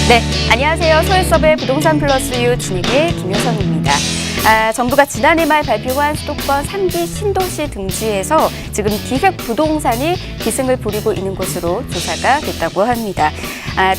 네, 안녕하세요. 소유섭의 부동산 플러스 유 진행의 김효선입니다. 정부가 지난해 말 발표한 수도권 3기 신도시 등지에서 지금 기획 부동산이 기승을 부리고 있는 것으로 조사가 됐다고 합니다.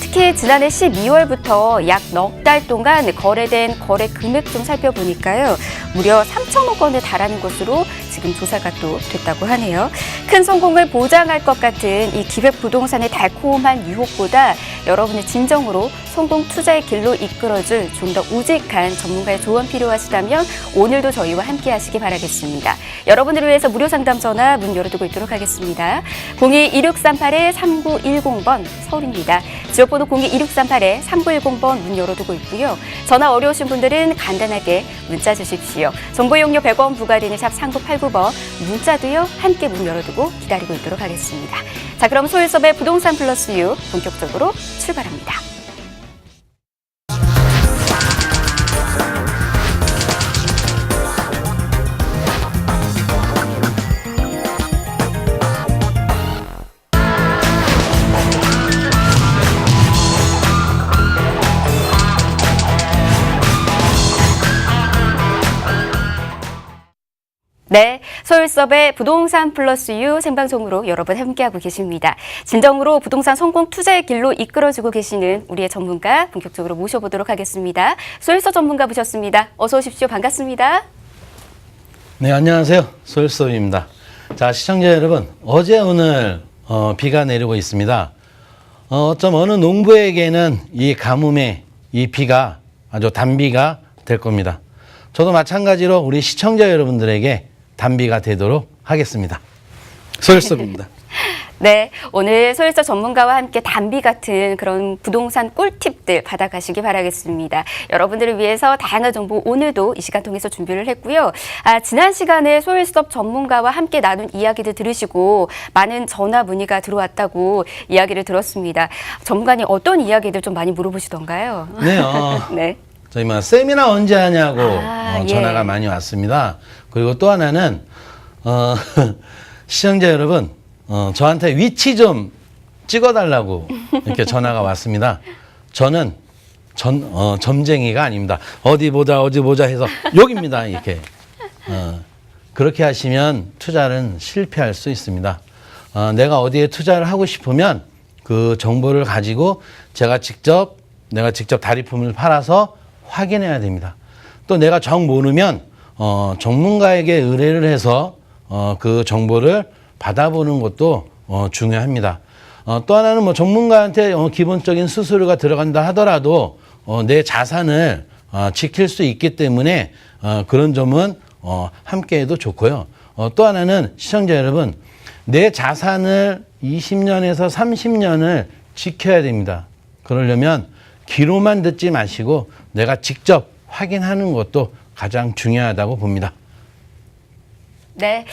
특히 지난해 12월부터 약 넉 달 동안 거래된 거래 금액 좀 살펴보니까요. 무려 3천억 원에 달하는 것으로 지금 조사가 또 됐다고 하네요. 큰 성공을 보장할 것 같은 이 기획 부동산의 달콤한 유혹보다 여러분의 진정으로 성공 투자의 길로 이끌어줄 좀 더 우직한 전문가의 조언 필요하시다면 오늘도 저희와 함께 하시기 바라겠습니다. 여러분들을 위해서 무료 상담 전화 문 열어두고 있도록 하겠습니다. 02-2638-3910번 서울입니다. 지역번호 02-2638-3910번 문 열어두고 있고요. 전화 어려우신 분들은 간단하게 문자 주십시오. 정보 이용료 100원 부과되는 샵 3989번 문자도요. 함께 문 열어두고 기다리고 있도록 하겠습니다. 자, 그럼 소유섭의 부동산 플러스 유 본격적으로 출발합니다. 네, 소유섭의 부동산 플러스 유 생방송으로 여러분 함께하고 계십니다. 진정으로 부동산 성공 투자의 길로 이끌어주고 계시는 우리의 전문가 본격적으로 모셔보도록 하겠습니다. 소유섭 전문가 모셨습니다. 어서 오십시오. 반갑습니다. 네, 안녕하세요. 소유섭입니다. 자, 시청자 여러분, 어제 오늘 비가 내리고 있습니다. 어느 농부에게는 이 가뭄에 이 비가 아주 단비가 될 겁니다. 저도 마찬가지로 우리 시청자 여러분들에게 단비가 되도록 하겠습니다. 소유섭입니다. 네, 오늘 소유섭 전문가와 함께 단비 같은 그런 부동산 꿀팁들 받아가시기 바라겠습니다. 여러분들을 위해서 다양한 정보 오늘도 이 시간 통해서 준비를 했고요. 지난 시간에 소유섭 전문가와 함께 나눈 이야기들 들으시고 많은 전화 문의가 들어왔다고 이야기를 들었습니다. 전문가님 어떤 이야기들 좀 많이 물어보시던가요? 네, 네. 저희 세미나 언제 하냐고 전화가 예. 많이 왔습니다. 그리고 또 하나는 시청자 여러분 저한테 위치 좀 찍어달라고 이렇게 전화가 왔습니다. 저는 점쟁이가 아닙니다. 어디 보자 해서 여기입니다. 이렇게 그렇게 하시면 투자는 실패할 수 있습니다. 내가 어디에 투자를 하고 싶으면 그 정보를 가지고 내가 직접 다리품을 팔아서 확인해야 됩니다. 또 내가 정 모르면 전문가에게 의뢰를 해서 그 정보를 받아보는 것도 중요합니다. 또 하나는 전문가한테 기본적인 수수료가 들어간다 하더라도 내 자산을 지킬 수 있기 때문에 그런 점은 함께해도 좋고요. 또 하나는 시청자 여러분, 내 자산을 20년에서 30년을 지켜야 됩니다. 그러려면 귀로만 듣지 마시고 내가 직접 확인하는 것도 가장 중요하다고 봅니다. 네,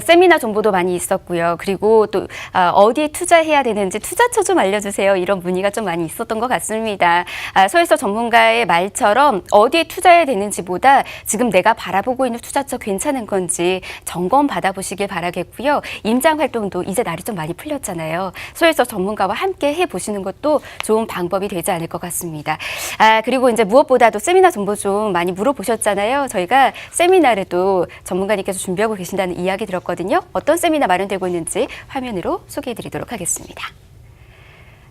세미나 정보도 많이 있었고요. 그리고 또 어디에 투자해야 되는지 투자처 좀 알려주세요. 이런 문의가 좀 많이 있었던 것 같습니다. 소유섭 전문가의 말처럼 어디에 투자해야 되는지보다 지금 내가 바라보고 있는 투자처 괜찮은 건지 점검 받아보시길 바라겠고요. 임장 활동도 이제 날이 좀 많이 풀렸잖아요. 소유섭 전문가와 함께 해보시는 것도 좋은 방법이 되지 않을 것 같습니다. 그리고 이제 무엇보다도 세미나 정보 좀 많이 물어보셨잖아요. 저희가 세미나를 또 전문가님께서 준비하고 계신다는 이야기 들었거든요. 어떤 세미나 마련되고 있는지 화면으로 소개해드리도록 하겠습니다.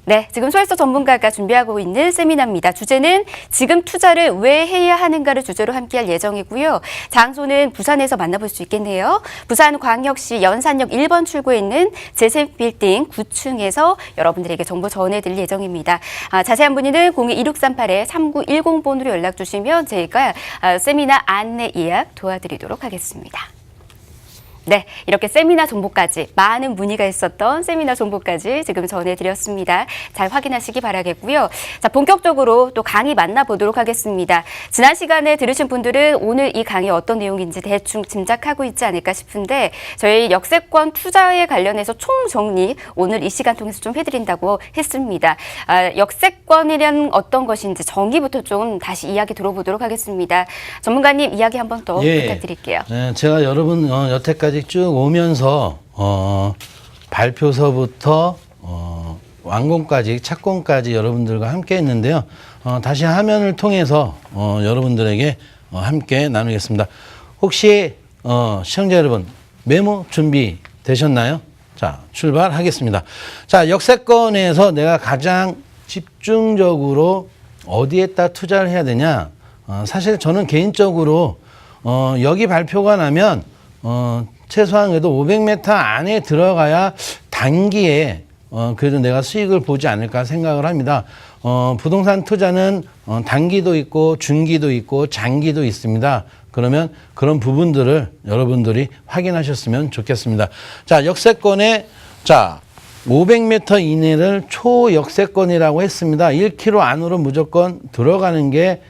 네, 지금 소유섭 전문가가 준비하고 있는 세미나입니다. 주제는 지금 투자를 왜 해야 하는가를 주제로 함께할 예정이고요. 장소는 부산에서 만나볼 수 있겠네요. 부산광역시 연산역 1번 출구에 있는 재생빌딩 9층에서 여러분들에게 정보 전해드릴 예정입니다. 자세한 문의는 02-2638-3910번으로 연락 주시면 저희가 세미나 안내 예약 도와드리도록 하겠습니다. 네, 이렇게 세미나 정보까지 많은 문의가 있었던 세미나 정보까지 지금 전해드렸습니다. 잘 확인하시기 바라겠고요. 자, 본격적으로 또 강의 만나보도록 하겠습니다. 지난 시간에 들으신 분들은 오늘 이 강의 어떤 내용인지 대충 짐작하고 있지 않을까 싶은데 저희 역세권 투자에 관련해서 총정리 오늘 이 시간 통해서 좀 해드린다고 했습니다. 역세권이란 어떤 것인지 정의부터 좀 다시 이야기 들어보도록 하겠습니다. 전문가님 이야기 한 번 더 부탁드릴게요. 네, 제가 여러분 여태까지 쭉 오면서 발표서부터 완공까지 착공까지 여러분들과 함께 했는데요. 다시 화면을 통해서 여러분들에게 함께 나누겠습니다. 혹시 시청자 여러분 메모 준비 되셨나요? 자, 출발하겠습니다. 자, 역세권에서 내가 가장 집중적으로 어디에다 투자를 해야 되냐? 사실 저는 개인적으로 여기 발표가 나면 최소한 그래도 500m 안에 들어가야 단기에 그래도 내가 수익을 보지 않을까 생각을 합니다. 부동산 투자는 단기도 있고 중기도 있고 장기도 있습니다. 그러면 그런 부분들을 여러분들이 확인하셨으면 좋겠습니다. 자, 역세권에 자 500m 이내를 초역세권이라고 했습니다. 1km 안으로 무조건 들어가는 게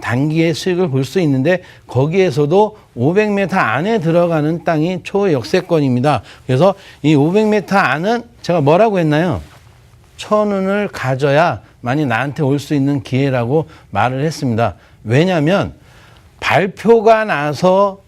단기의 수익을 볼 수 있는데 거기에서도 500m 안에 들어가는 땅이 초역세권입니다. 그래서 이 500m 안은 제가 뭐라고 했나요? 1,000원을 가져야 많이 나한테 올 수 있는 기회라고 말을 했습니다. 왜냐하면 발표가 나서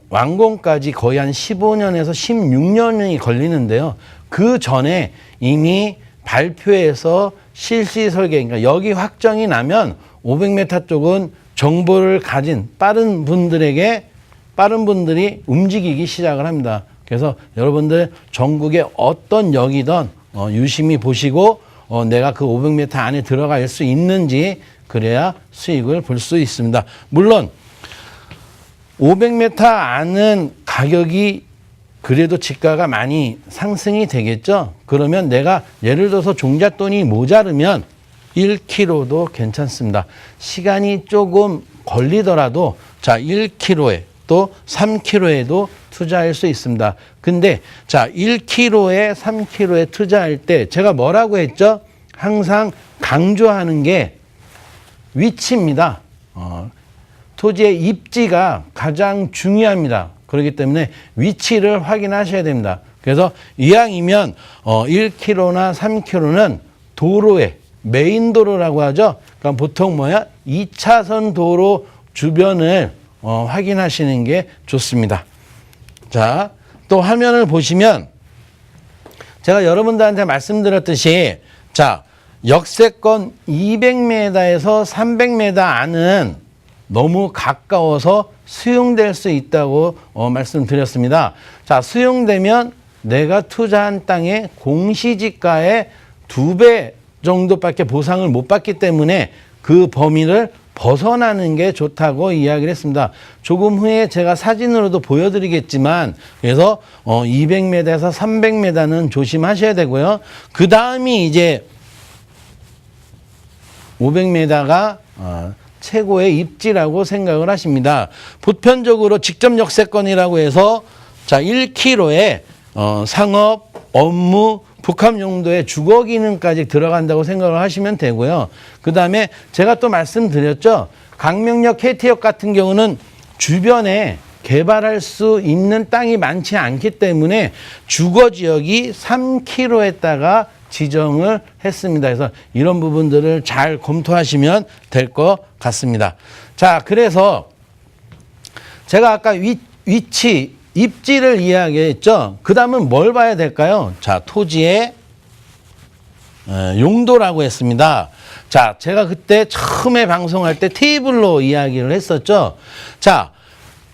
완공까지 거의 한 15년에서 16년이 걸리는데요. 그 전에 이미 발표해서 실시 설계, 그러니까 여기 확정이 나면 500m 쪽은 정보를 가진 빠른 분들이 움직이기 시작을 합니다. 그래서 여러분들 전국의 어떤 역이든 유심히 보시고 내가 그 500m 안에 들어갈 수 있는지 그래야 수익을 볼 수 있습니다. 물론 500m 안은 가격이 그래도 지가가 많이 상승이 되겠죠. 그러면 내가 예를 들어서 종잣돈이 모자르면 1km도 괜찮습니다. 시간이 조금 걸리더라도 자 1km에 또 3km에도 투자할 수 있습니다. 근데 자 1km에 3km에 투자할 때 제가 뭐라고 했죠? 항상 강조하는 게 위치입니다. 토지의 입지가 가장 중요합니다. 그렇기 때문에 위치를 확인하셔야 됩니다. 그래서 이왕이면 1km나 3km는 도로에 메인 도로라고 하죠. 그러니까 보통 2차선 도로 주변을 확인하시는 게 좋습니다. 자, 또 화면을 보시면 제가 여러분들한테 말씀드렸듯이 자, 역세권 200m에서 300m 안은 너무 가까워서 수용될 수 있다고 말씀드렸습니다. 자, 수용되면 내가 투자한 땅의 공시지가의 2배 정도밖에 보상을 못 받기 때문에 그 범위를 벗어나는 게 좋다고 이야기를 했습니다. 조금 후에 제가 사진으로도 보여드리겠지만 그래서 200m에서 300m는 조심하셔야 되고요. 그 다음이 이제 500m가 최고의 입지라고 생각을 하십니다. 보편적으로 직접 역세권이라고 해서 자 1km에 상업, 업무, 복합 용도의 주거 기능까지 들어간다고 생각을 하시면 되고요. 그 다음에 제가 또 말씀드렸죠. 강명역, KT역 같은 경우는 주변에 개발할 수 있는 땅이 많지 않기 때문에 주거 지역이 3km에다가 지정을 했습니다. 그래서 이런 부분들을 잘 검토하시면 될 것 같습니다. 자, 그래서 제가 아까 위치, 입지를 이야기했죠. 그 다음은 뭘 봐야 될까요? 자, 토지의 용도라고 했습니다. 자, 제가 그때 처음에 방송할 때 테이블로 이야기를 했었죠. 자,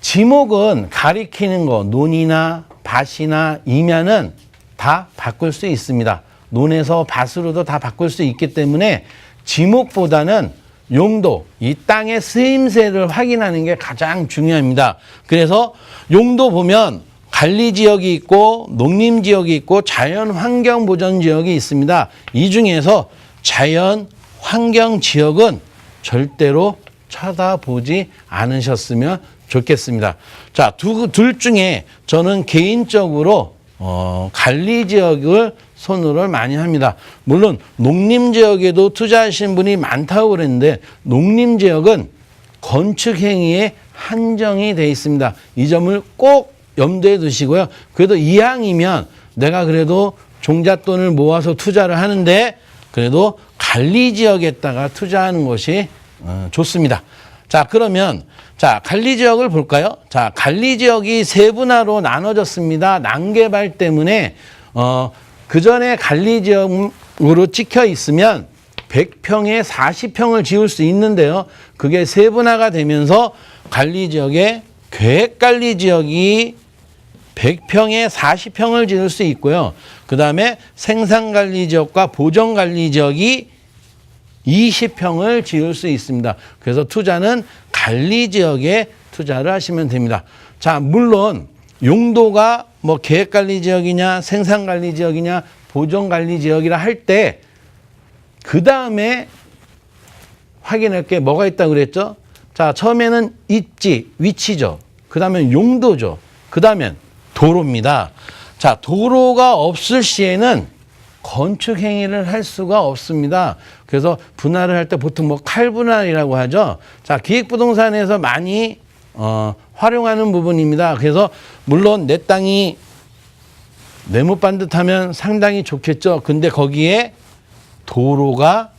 지목은 가리키는 거, 논이나 밭이나 임야는 다 바꿀 수 있습니다. 논에서 밭으로도 다 바꿀 수 있기 때문에 지목보다는 용도, 이 땅의 쓰임새를 확인하는 게 가장 중요합니다. 그래서 용도 보면 관리지역이 있고 농림지역이 있고 자연환경보전지역이 있습니다. 이 중에서 자연환경지역은 절대로 쳐다보지 않으셨으면 좋겠습니다. 자, 둘 중에 저는 개인적으로 관리지역을 선호를 많이 합니다. 물론 농림지역에도 투자하신 분이 많다고 그랬는데 농림지역은 건축행위에 한정이 되어 있습니다. 이 점을 꼭 염두에 두시고요. 그래도 이왕이면 내가 그래도 종잣돈을 모아서 투자를 하는데 그래도 관리지역에다가 투자하는 것이 좋습니다. 자, 그러면 자, 관리지역을 볼까요? 자, 관리지역이 세분화로 나눠졌습니다. 난개발 때문에 그 전에 관리지역은 찍혀 있으면 100평에 40평을 지을 수 있는데요. 그게 세분화가 되면서 관리지역에 계획관리지역이 100평에 40평을 지을 수 있고요. 그 다음에 생산관리지역과 보전관리지역이 20평을 지을 수 있습니다. 그래서 투자는 관리지역에 투자를 하시면 됩니다. 자, 물론 용도가 뭐 계획관리지역이냐 생산관리지역이냐 보전관리지역이라 할 때 그 다음에 확인할 게 뭐가 있다고 그랬죠? 자, 처음에는 입지, 위치죠. 그 다음에 용도죠. 그 다음엔 도로입니다. 자, 도로가 없을 시에는 건축 행위를 할 수가 없습니다. 그래서 분할을 할 때 보통 뭐 칼분할이라고 하죠. 자, 기획부동산에서 많이 활용하는 부분입니다. 그래서 물론 내 땅이 네모반듯하면 상당히 좋겠죠. 근데 거기에 도로가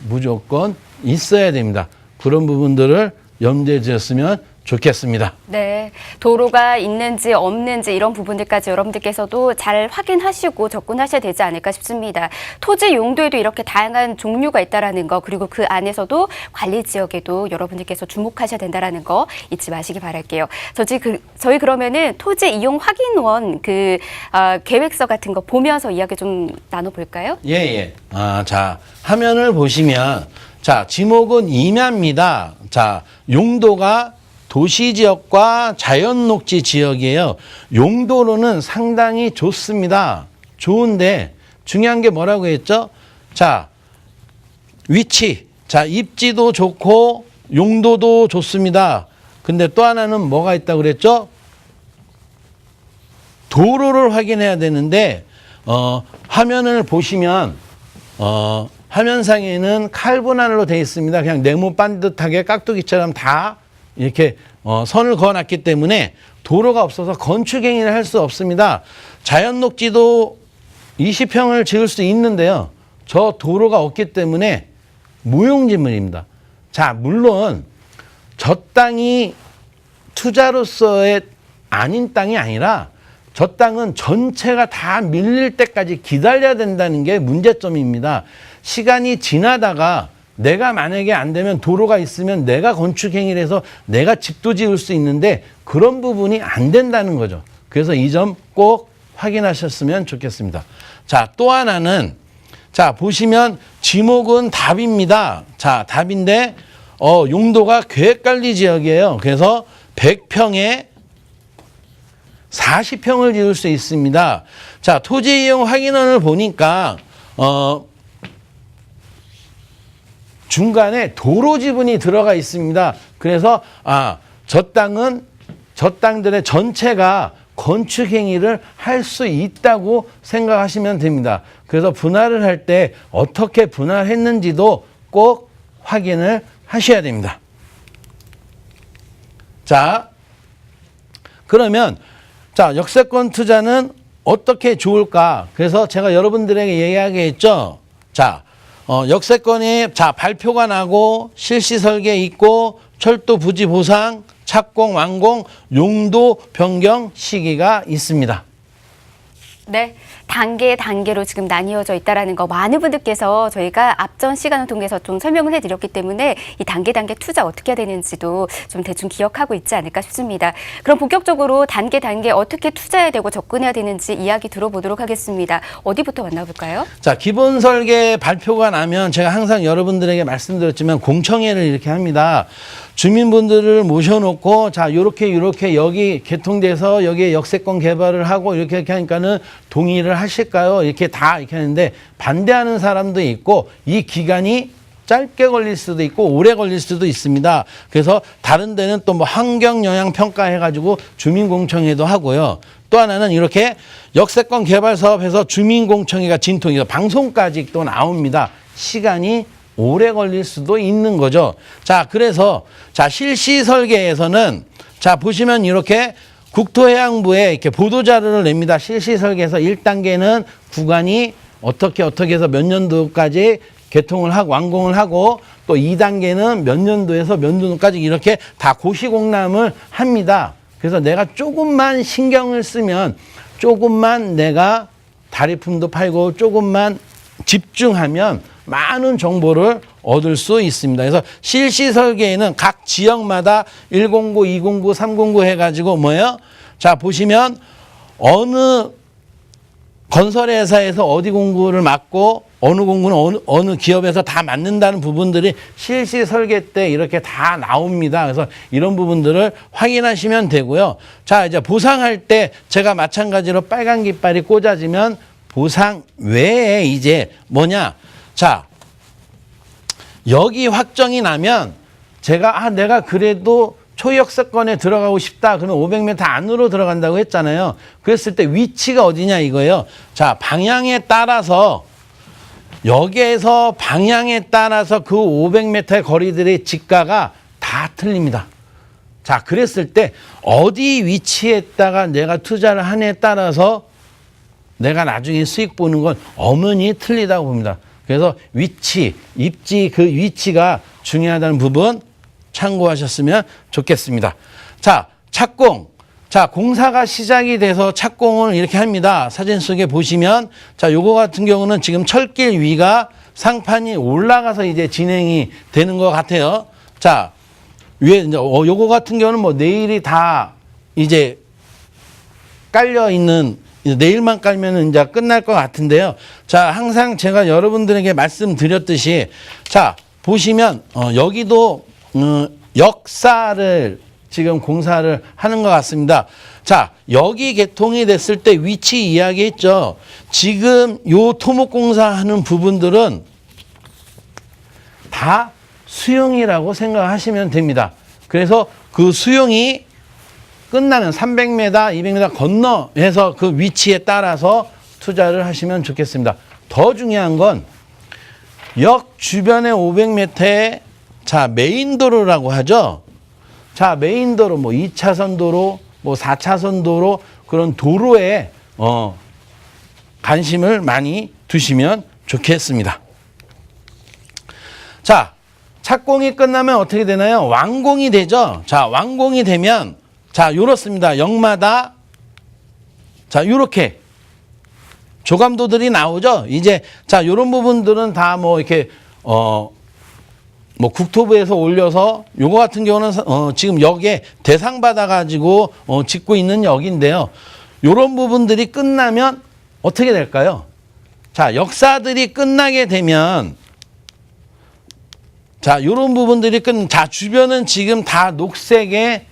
무조건 있어야 됩니다. 그런 부분들을 염두에 두셨으면 좋겠습니다. 네, 도로가 있는지 없는지 이런 부분들까지 여러분들께서도 잘 확인하시고 접근하셔야 되지 않을까 싶습니다. 토지 용도에도 이렇게 다양한 종류가 있다라는 거, 그리고 그 안에서도 관리 지역에도 여러분들께서 주목하셔야 된다라는 거 잊지 마시기 바랄게요. 저희 그러면은 토지 이용 확인원 계획서 같은 거 보면서 이야기 좀 나눠볼까요? 예. 자, 화면을 보시면 자, 지목은 임야입니다. 자, 용도가 도시지역과 자연녹지 지역이에요. 용도로는 상당히 좋습니다. 좋은데 중요한 게 뭐라고 했죠? 자, 위치. 자, 입지도 좋고 용도도 좋습니다. 근데 또 하나는 뭐가 있다고 그랬죠? 도로를 확인해야 되는데 화면을 보시면 화면상에는 칼분할로 되어 있습니다. 그냥 네모 반듯하게 깍두기처럼 다 이렇게 선을 그어놨기 때문에 도로가 없어서 건축 행위를 할 수 없습니다. 자연 녹지도 20평을 지을 수 있는데요. 저 도로가 없기 때문에 무용지물입니다. 자, 물론 저 땅이 투자로서의 아닌 땅이 아니라 저 땅은 전체가 다 밀릴 때까지 기다려야 된다는 게 문제점입니다. 시간이 지나다가 내가 만약에 안 되면 도로가 있으면 내가 건축 행위를 해서 내가 집도 지을 수 있는데 그런 부분이 안 된다는 거죠. 그래서 이 점 꼭 확인하셨으면 좋겠습니다. 자, 또 하나는 자, 보시면 지목은 답입니다. 자, 답인데 용도가 계획관리 지역이에요. 그래서 100평에 40평을 지을 수 있습니다. 자, 토지 이용 확인원을 보니까 중간에 도로 지분이 들어가 있습니다. 그래서 저 땅들의 전체가 건축 행위를 할 수 있다고 생각하시면 됩니다. 그래서 분할을 할 때 어떻게 분할했는지도 꼭 확인을 하셔야 됩니다. 자, 그러면 자, 역세권 투자는 어떻게 좋을까? 그래서 제가 여러분들에게 이야기했죠. 자, 역세권에 자, 발표가 나고 실시 설계 있고 철도 부지 보상, 착공, 완공, 용도 변경 시기가 있습니다. 네, 단계로 지금 나뉘어져 있다라는 거 많은 분들께서 저희가 앞전 시간을 통해서 좀 설명을 해드렸기 때문에 이 단계 투자 어떻게 해야 되는지도 좀 대충 기억하고 있지 않을까 싶습니다. 그럼 본격적으로 단계 어떻게 투자해야 되고 접근해야 되는지 이야기 들어보도록 하겠습니다. 어디부터 만나볼까요? 자, 기본 설계 발표가 나면 제가 항상 여러분들에게 말씀드렸지만 공청회를 이렇게 합니다. 주민분들을 모셔놓고 자, 요렇게 여기 개통돼서 여기에 역세권 개발을 하고 이렇게 하니까는 동의를 하실까요? 이렇게 하는데 반대하는 사람도 있고 이 기간이 짧게 걸릴 수도 있고 오래 걸릴 수도 있습니다. 그래서 다른 데는 또 뭐 환경 영향 평가 해가지고 주민공청회도 하고요. 또 하나는 이렇게 역세권 개발 사업에서 주민공청회가 진통해서 방송까지 또 나옵니다. 시간이 오래 걸릴 수도 있는 거죠. 자, 그래서 자, 실시 설계에서는 자, 보시면 이렇게 국토해양부에 이렇게 보도자료를 냅니다. 실시 설계에서 1단계는 구간이 어떻게 해서 몇 년도까지 개통을 하고 완공을 하고 또 2단계는 몇 년도에서 몇 년도까지 이렇게 다 고시공람을 합니다. 그래서 내가 조금만 신경을 쓰면 조금만 내가 다리품도 팔고 조금만 집중하면 많은 정보를 얻을 수 있습니다. 그래서 실시 설계에는 각 지역마다 109, 209, 309 해가지고 뭐예요? 자, 보시면 어느 건설회사에서 어디 공구를 맡고 어느 공구는 어느 기업에서 다 맡는다는 부분들이 실시 설계 때 이렇게 다 나옵니다. 그래서 이런 부분들을 확인하시면 되고요. 자, 이제 보상할 때 제가 마찬가지로 빨간 깃발이 꽂아지면 보상 외에 이제 뭐냐. 자, 여기 확정이 나면 제가 내가 그래도 초역세권에 들어가고 싶다. 그러면 500m 안으로 들어간다고 했잖아요. 그랬을 때 위치가 어디냐 이거예요. 자, 방향에 따라서 여기에서 방향에 따라서 그 500m의 거리들의 지가가 다 틀립니다. 자, 그랬을 때 어디 위치에다가 내가 투자를 하느냐에 따라서 내가 나중에 수익 보는 건 엄연히 틀리다고 봅니다. 그래서 위치, 입지 그 위치가 중요하다는 부분 참고하셨으면 좋겠습니다. 자, 착공. 자, 공사가 시작이 돼서 착공을 이렇게 합니다. 사진 속에 보시면 자, 요거 같은 경우는 지금 철길 위가 상판이 올라가서 이제 진행이 되는 것 같아요. 자, 위에 이제 요거 같은 경우는 뭐 내일이 다 이제 깔려 있는 내일만 깔면은 이제 끝날 것 같은데요. 자, 항상 제가 여러분들에게 말씀드렸듯이 자, 보시면 여기도 역사를 지금 공사를 하는 것 같습니다. 자, 여기 개통이 됐을 때 위치 이야기했죠. 지금 요 토목공사 하는 부분들은 다 수용이라고 생각하시면 됩니다. 그래서 그 수용이 끝나는 300m, 200m 건너에서 그 위치에 따라서 투자를 하시면 좋겠습니다. 더 중요한 건 역 주변의 500m에 자, 메인도로라고 하죠. 자, 메인도로, 뭐 2차선 도로, 뭐 4차선 도로, 그런 도로에, 관심을 많이 두시면 좋겠습니다. 자, 착공이 끝나면 어떻게 되나요? 완공이 되죠. 자, 완공이 되면, 자, 요렇습니다. 역마다, 자, 요렇게 조감도들이 나오죠. 이제, 자, 요런 부분들은 다 뭐 이렇게, 뭐 국토부에서 올려서 요거 같은 경우는 지금 역에 대상 받아가지고 짓고 있는 역인데요. 요런 부분들이 끝나면 어떻게 될까요? 자, 역사들이 끝나게 되면 자, 요런 부분들이 자, 주변은 지금 다 녹색의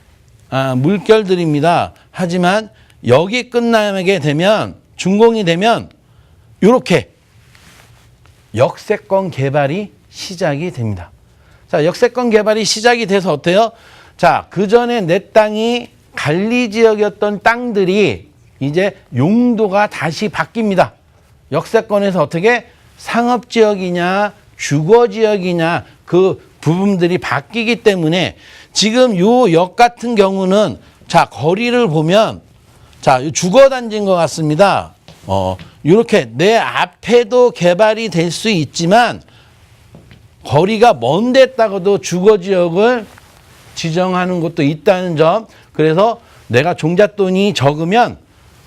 물결들입니다. 하지만 여기 끝나게 되면 준공이 되면 요렇게 역세권 개발이 시작이 됩니다. 자, 역세권 개발이 시작이 돼서 어때요? 자, 그 전에 내 땅이 관리 지역이었던 땅들이 이제 용도가 다시 바뀝니다. 역세권에서 어떻게 상업 지역이냐, 주거 지역이냐 그 부분들이 바뀌기 때문에 지금 요 역 같은 경우는 자, 거리를 보면 자, 주거 단지인 것 같습니다. 이렇게 내 앞에도 개발이 될 수 있지만 거리가 먼 데 있다가도 주거지역을 지정하는 것도 있다는 점. 그래서 내가 종잣돈이 적으면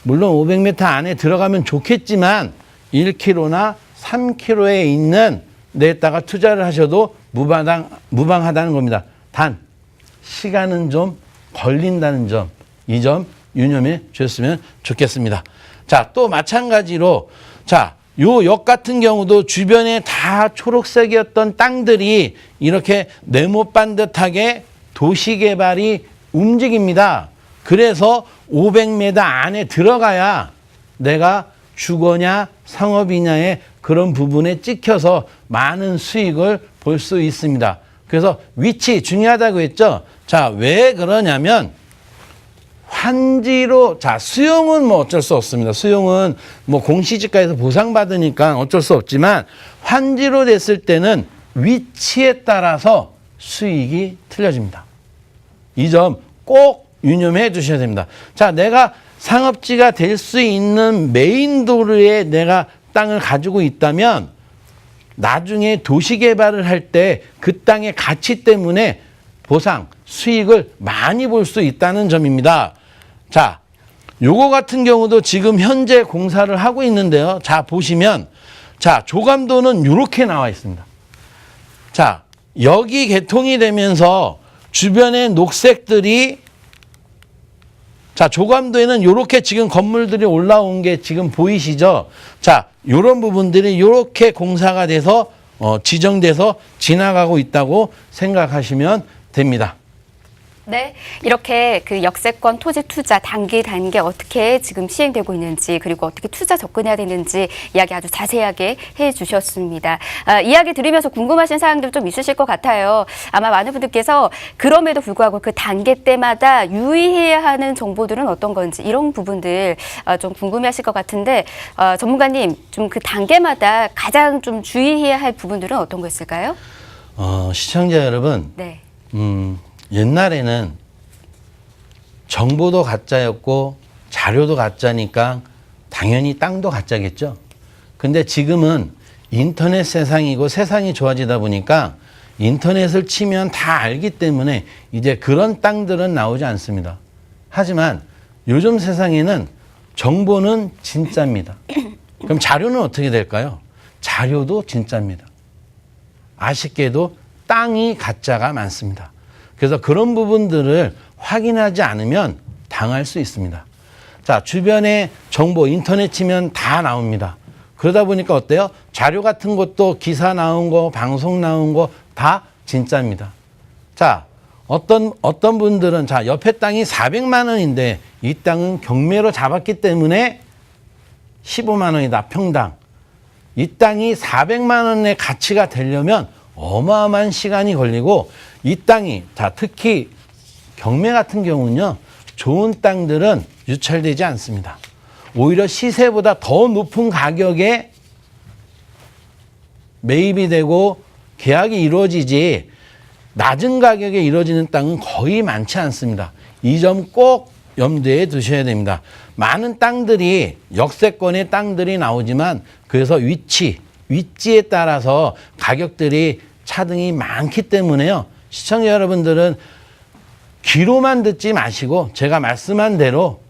물론 500m 안에 들어가면 좋겠지만 1km나 3km에 있는 데다가 투자를 하셔도 무방하다는 겁니다. 단 시간은 좀 걸린다는 점. 이 점 유념해 주셨으면 좋겠습니다. 자, 또 마찬가지로 자, 요 역 같은 경우도 주변에 다 초록색이었던 땅들이 이렇게 네모 반듯하게 도시개발이 움직입니다. 그래서 500m 안에 들어가야 내가 주거냐 상업이냐의 그런 부분에 찍혀서 많은 수익을 볼 수 있습니다. 그래서 위치 중요하다고 했죠. 자, 왜 그러냐면 환지로, 자, 수용은 뭐 어쩔 수 없습니다. 수용은 뭐 공시지가에서 보상받으니까 어쩔 수 없지만 환지로 됐을 때는 위치에 따라서 수익이 틀려집니다. 이 점 꼭 유념해 두셔야 됩니다. 자, 내가 상업지가 될 수 있는 메인 도로에 내가 땅을 가지고 있다면 나중에 도시개발을 할 때 그 땅의 가치 때문에 보상, 수익을 많이 볼 수 있다는 점입니다. 자, 요거 같은 경우도 지금 현재 공사를 하고 있는데요. 자, 보시면 자, 조감도는 이렇게 나와 있습니다. 자, 여기 개통이 되면서 주변의 녹색들이 자, 조감도에는 이렇게 지금 건물들이 올라온 게 지금 보이시죠? 자, 이런 부분들이 이렇게 공사가 돼서 지정돼서 지나가고 있다고 생각하시면 됩니다. 네, 이렇게 그 역세권 토지 투자 단계 어떻게 지금 시행되고 있는지 그리고 어떻게 투자 접근해야 되는지 이야기 아주 자세하게 해주셨습니다. 이야기 들으면서 궁금하신 사항들 좀 있으실 것 같아요. 아마 많은 분들께서 그럼에도 불구하고 그 단계 때마다 유의해야 하는 정보들은 어떤 건지 이런 부분들 좀 궁금해하실 것 같은데 전문가님 좀 그 단계마다 가장 좀 주의해야 할 부분들은 어떤 거 있을까요? 시청자 여러분, 네. 옛날에는 정보도 가짜였고 자료도 가짜니까 당연히 땅도 가짜겠죠. 근데 지금은 인터넷 세상이고 세상이 좋아지다 보니까 인터넷을 치면 다 알기 때문에 이제 그런 땅들은 나오지 않습니다. 하지만 요즘 세상에는 정보는 진짜입니다. 그럼 자료는 어떻게 될까요? 자료도 진짜입니다. 아쉽게도 땅이 가짜가 많습니다. 그래서 그런 부분들을 확인하지 않으면 당할 수 있습니다. 자, 주변에 정보 인터넷 치면 다 나옵니다. 그러다 보니까 어때요? 자료 같은 것도 기사 나온 거, 방송 나온 거 다 진짜입니다. 자, 어떤 분들은 자, 옆에 땅이 400만 원인데 이 땅은 경매로 잡았기 때문에 15만 원이다, 평당. 이 땅이 400만 원의 가치가 되려면 어마어마한 시간이 걸리고 이 땅이 자 특히 경매 같은 경우는요 좋은 땅들은 유찰되지 않습니다. 오히려 시세보다 더 높은 가격에 매입이 되고 계약이 이루어지지 낮은 가격에 이루어지는 땅은 거의 많지 않습니다. 이 점 꼭 염두에 두셔야 됩니다. 많은 땅들이 역세권의 땅들이 나오지만 그래서 위치에 따라서 가격들이 차등이 많기 때문에요. 시청자 여러분들은 귀로만 듣지 마시고 제가 말씀한 대로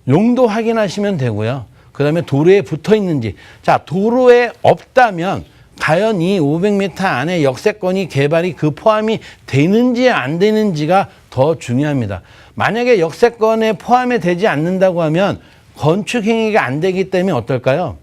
용도 확인하시면 되고요. 그 다음에 도로에 붙어 있는지. 자, 도로에 없다면 과연 이 500m 안에 역세권이 개발이 그 포함이 되는지 안 되는지가 더 중요합니다. 만약에 역세권에 포함이 되지 않는다고 하면 건축 행위가 안 되기 때문에 어떨까요?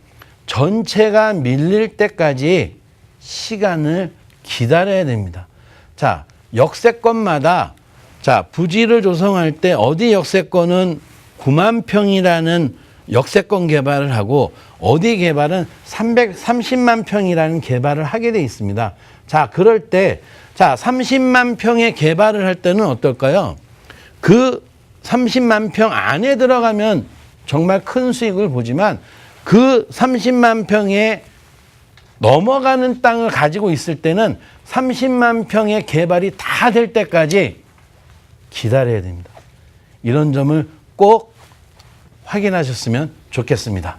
전체가 밀릴 때까지 시간을 기다려야 됩니다. 자, 역세권마다 자, 부지를 조성할 때 어디 역세권은 9만 평이라는 역세권 개발을 하고 어디 개발은 330만 평이라는 개발을 하게 돼 있습니다. 자, 그럴 때 자, 30만 평의 개발을 할 때는 어떨까요? 그 30만 평 안에 들어가면 정말 큰 수익을 보지만 그 30만 평에 넘어가는 땅을 가지고 있을 때는 30만 평의 개발이 다 될 때까지 기다려야 됩니다. 이런 점을 꼭 확인하셨으면 좋겠습니다.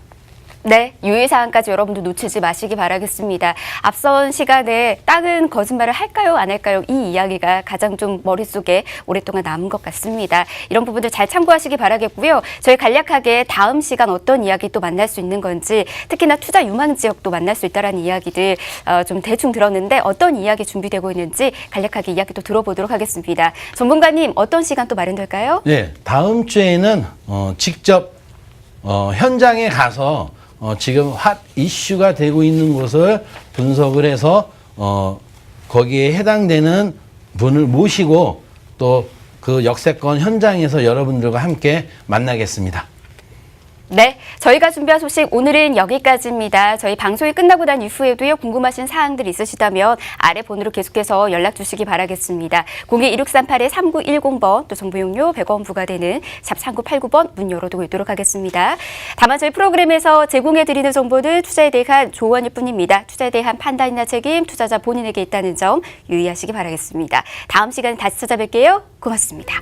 네, 유의사항까지 여러분도 놓치지 마시기 바라겠습니다. 앞선 시간에 땅은 거짓말을 할까요, 안 할까요? 이 이야기가 가장 좀 머릿속에 오랫동안 남은 것 같습니다. 이런 부분들 잘 참고하시기 바라겠고요. 저희 간략하게 다음 시간 어떤 이야기 또 만날 수 있는 건지 특히나 투자 유망 지역도 만날 수 있다는 이야기들 좀 대충 들었는데 어떤 이야기 준비되고 있는지 간략하게 이야기 또 들어보도록 하겠습니다. 전문가님, 어떤 시간 또 마련될까요? 네, 다음 주에는 직접 현장에 가서 지금 핫 이슈가 되고 있는 곳을 분석을 해서 거기에 해당되는 분을 모시고 또 그 역세권 현장에서 여러분들과 함께 만나겠습니다. 네, 저희가 준비한 소식 오늘은 여기까지입니다. 저희 방송이 끝나고 난 이후에도요, 궁금하신 사항들 있으시다면 아래 번호로 계속해서 연락 주시기 바라겠습니다. 02-1638-3910번 또 정보 용료 100원 부과되는 샵 3989번 문 열어두고 있도록 하겠습니다. 다만 저희 프로그램에서 제공해드리는 정보는 투자에 대한 조언일 뿐입니다. 투자에 대한 판단이나 책임 투자자 본인에게 있다는 점 유의하시기 바라겠습니다. 다음 시간에 다시 찾아뵐게요. 고맙습니다.